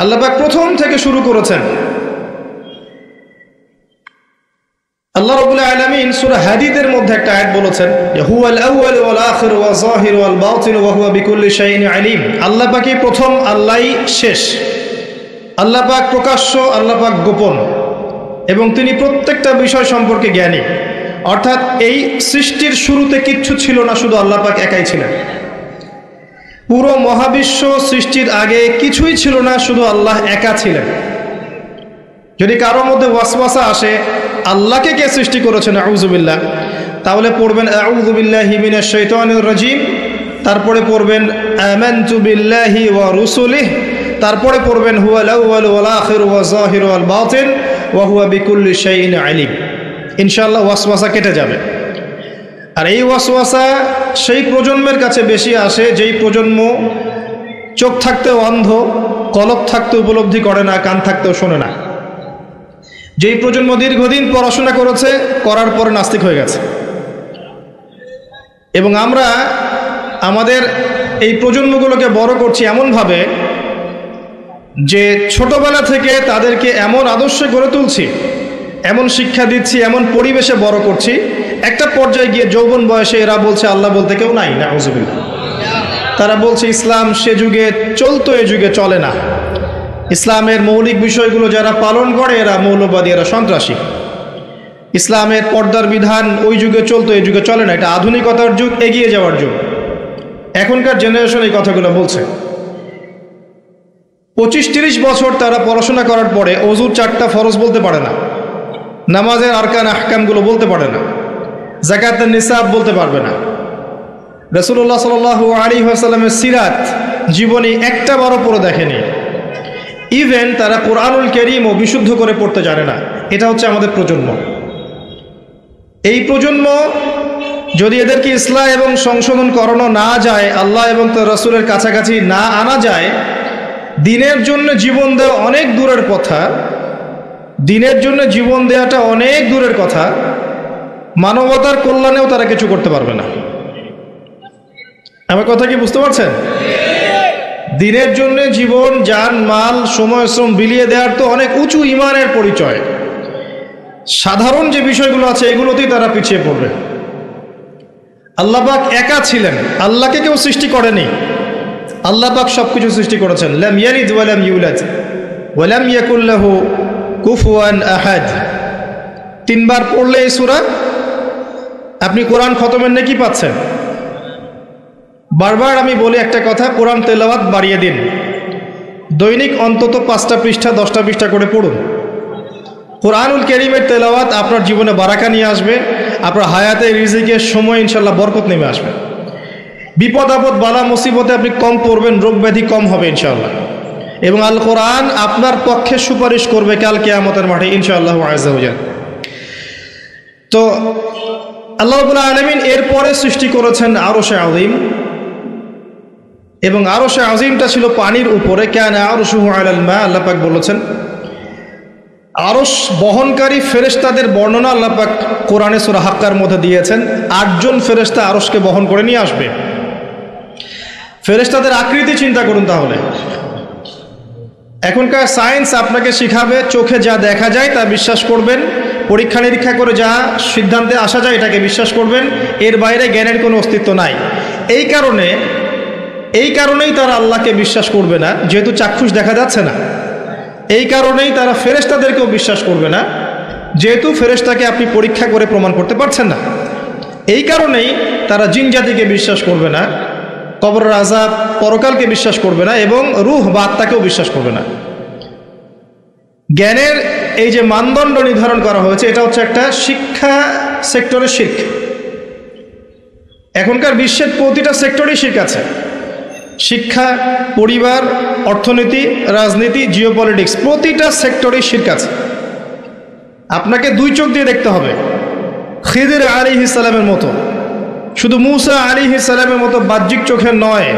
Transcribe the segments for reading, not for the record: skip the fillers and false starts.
আল্লাহ পাক প্রথম থেকে শুরু করেছেন। আল্লাহ রাব্বুল আলামিন সূরা হাদীদের মধ্যে একটা আয়াত বলেছেন যে হুয়াল আউয়াল ওয়াল আখির ওয়াল যাহির ওয়াল বাতিন ওয়া হুয়া বিকুল্লি শাইইন আলিম। আল্লাহ পাকই প্রথম, আল্লাহই শেষ। আল্লাহ পাক প্রকাশ্য, আল্লাহ পাক গোপন, এবং তিনি প্রত্যেকটা বিষয় সম্পর্কে জ্ঞানী। অর্থাৎ এই সৃষ্টির শুরুতে কিচ্ছু ছিল না, শুধু আল্লাহ পাক একাই ছিলেন। পুরো মহাবিশ্ব সৃষ্টির আগে কিছুই ছিল না, শুধু আল্লাহ একা ছিলেন। যদি কারোর মধ্যে ওয়াসওয়াসা আসে আল্লাহকে কে সৃষ্টি করেছেন আউযু বিল্লাহ, তাহলে পড়বেন আউযু বিল্লাহি মিনাশ শাইতানির রাজিম, তারপরে পড়বেন আমানতু বিল্লাহি ওয়া রুসুলিহি, তারপরে পড়বেন হুয়াল আউয়াল ওয়াল আখির ওয়াল যাহির ওয়াল বাতিন ওয়া হুয়া বিকুল্লি শাইইন আলিম। ইনশাআল্লাহ ওয়াসওয়াসা কেটে যাবে। আর এই ওয়াসওয়াসা সেই প্রজন্মের কাছে বেশি আসে যেই প্রজন্ম চোখ থাকতেও অন্ধ, কলব থাকতে উপলব্ধি করে না, কান থাকতেও শোনে না। যেই প্রজন্ম দীর্ঘদিন পড়াশোনা করেছে, করার পরে নাস্তিক হয়ে গেছে। এবং আমরা আমাদের এই প্রজন্মগুলোকে বড় করছি এমনভাবে যে ছোটবেলা থেকে তাদেরকে এমন আদর্শে গড়ে তুলছি, এমন শিক্ষা দিচ্ছি, এমন পরিবেশে বড় করছি, একটা পর্যায়ে গিয়ে যৌবন বয়সে এরা বলছে আল্লাহ বলতে কেউ নাই, নাউযুবিল্লাহ। তারা বলছে ইসলাম সে যুগে চলতো, এ যুগে চলে না। ইসলামের মৌলিক বিষয়গুলো যারা পালন করে এরা মৌলবাদী, এরা সন্ত্রাসী। ইসলামের পর্দার বিধান ওই যুগে চলতো, এই যুগে চলে না, এটা আধুনিকতার যুগ, এগিয়ে যাওয়ার যুগ। এখনকার জেনারেশন এই কথাগুলো বলছে। 25-30 বছর তারা পড়াশোনা করার পরে ওযুর 4টা ফরজ বলতে পারে না, নামাজের আরকান আহকামগুলো বলতে পারে না, যাকাতের নিসাব বলতে পারবে না, রাসূলুল্লাহ সাল্লাল্লাহু আলাইহি ওয়াসাল্লামের সিরাত জীবনী একটা বারও পড়ে দেখেনি। ইভেন তারা কোরআনুল কারীমও বিশুদ্ধ করে পড়তে জানে না। এটা হচ্ছে আমাদের প্রজন্ম। এই প্রজন্ম যদি এদেরকে ইসলাহ এবং সংশোধন করানো না যায়, আল্লাহ এবং তার রাসূলের কাছাকাছি না আনা যায়, দিনের জন্য জীবন দেওয়া অনেক দূরের কথা, দিনের জন্য জীবন দেওয়াটা অনেক দূরের কথা, মানবতার কল্যাণেও তারা কিছু করতে পারবে না। আমার কথা কি বুঝতে পারছেন? দিনের জন্য জীবন, জান, মাল, সময়, শ্রম বিলিয়ে দেওয়ার তো অনেক উঁচু ঈমানের পরিচয়। সাধারণ যে বিষয়গুলো আছে এগুলোতেই তারা পিছিয়ে পড়বে। আল্লাহ পাক একা ছিলেন, আল্লাহকে কেউ সৃষ্টি করেনি। আল্লাহ পাক সবকিছু সৃষ্টি করেছেন। লাম ইয়ালিদ ওয়া লাম ইউলাদ ওয়া লাম ইয়াকুল লাহু কুফুয়ান আহাদ। 3 বার পড়লে এই সূরা আপনি কোরআন খতমের নেকি পাচ্ছেন। বারবার আমি বলি একটা কথা, কোরআন তেলাওয়াত বাড়িয়ে দিন। দৈনিক অন্তত 5টা পৃষ্ঠা 10টা পৃষ্ঠা করে পড়ুন। কোরআনুল কারীমের তেলাওয়াত আপনার জীবনে বারাকা নিয়ে আসবে, আপনার হায়াতে রিজিকের সময় ইনশাআল্লাহ বরকত নেমে আসবে। বিপদ আপদ বালা মুসিবতে আপনি কম পড়বেন, রোগ ব্যাধি কম হবে ইনশাআল্লাহ। এবং আল কোরআন আপনার পক্ষে সুপারিশ করবে কাল কিয়ামতের মাঠে ইনশাআল্লাহ আযজা ওয়া জাল। তো আল্লাহ রাব্বুল আলামিন এরপরে সৃষ্টি করেছেন আরশে আযীম, এবং আরশে আযীমটা ছিল পানির উপরে। কানা আরশুহু আলাল মা, আল্লাহ পাক বলেছেন। আরশ বহনকারী ফেরেশতাদের বর্ণনা আল্লাহ পাক কোরআনে সূরা হাক্কার মধ্যে দিয়েছেন। 8 জন ফেরেশতা আরশকে বহন করে নিয়ে আসবে। ফেরেশতাদের আকৃতি চিন্তা করুন তাহলে। এখনকার সায়েন্স আপনাকে শিখাবে চোখে যা দেখা যায় তা বিশ্বাস করবেন, পরীক্ষা নিরীক্ষা করে যা সিদ্ধান্তে আসা যায় এটাকে বিশ্বাস করবেন, এর বাইরে জ্ঞানের কোনো অস্তিত্ব নাই। এই কারণেই তারা আল্লাহকে বিশ্বাস করবে না, যেহেতু চাক্ষুষ দেখা যাচ্ছে না। এই কারণেই তারা ফেরেশতাদেরকেও বিশ্বাস করবে না, যেহেতু ফেরেশতাকে আপনি পরীক্ষা করে প্রমাণ করতে পারছেন না। এই কারণেই তারা জিন জাতিকে বিশ্বাস করবে না, কবরের আযাব, পরকালকে বিশ্বাস করবে না, এবং রূহ বা আত্মাকেও বিশ্বাস করবে না। জ্ঞানের এই যে মানদণ্ড নির্ধারণ করা হয়েছে, এটা হচ্ছে একটা শিক্ষা সেক্টরের শিরক। এখনকার বিশ্বের প্রতিটা সেক্টরেই শিরক আছে। শিক্ষা, পরিবার, অর্থনীতি, রাজনীতি, জিওপলিটিক্স, প্রতিটা সেক্টরেই শিরক আছে। আপনাকে 2 চোখ দিয়ে দেখতে হবে। খিদির আলাইহিস সালামের মতো, শুধু মূসা আলাইহিস সালামের মতো বাহ্যিক চোখে নয়।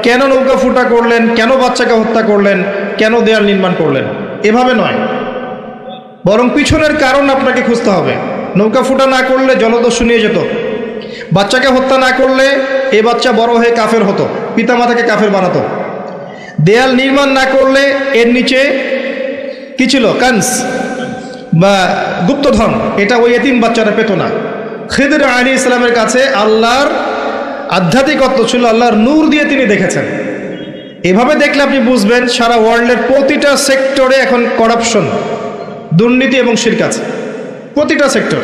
কেন নৌকা ফুটা করলেন, কেন বাচ্চাকে হত্যা করলেন, কেন দেয়াল নির্মাণ করলেন, এভাবে নয়, বরং পিছনের কারণ আপনাকে খুঁজতে হবে। নৌকা ফুটা না করলে জলদস্যু নিয়ে যেত, বাচ্চাকে হত্যা না করলে এ বাচ্চা বড় হয়ে কাফের হতো, পিতামাতাকে কাফের বানাতো। দেয়াল নির্মাণ না করলে এর নিচে কি ছিল, কানস বা গুপ্তধন, এটা ওই এতিম বাচ্চারা পেত না। খিদর আলাইহিস সালামের কাছে আল্লাহর আধ্যাত্মিকত্ব ছিল, আল্লাহর নূর দিয়ে তিনি দেখেছেন। এভাবে দেখলে আপনি বুঝবেন সারা ওয়ার্ল্ডের প্রতিটা সেক্টরে এখন করাপশন, দুর্নীতি এবং শিরক আছে, প্রতিটা সেক্টর।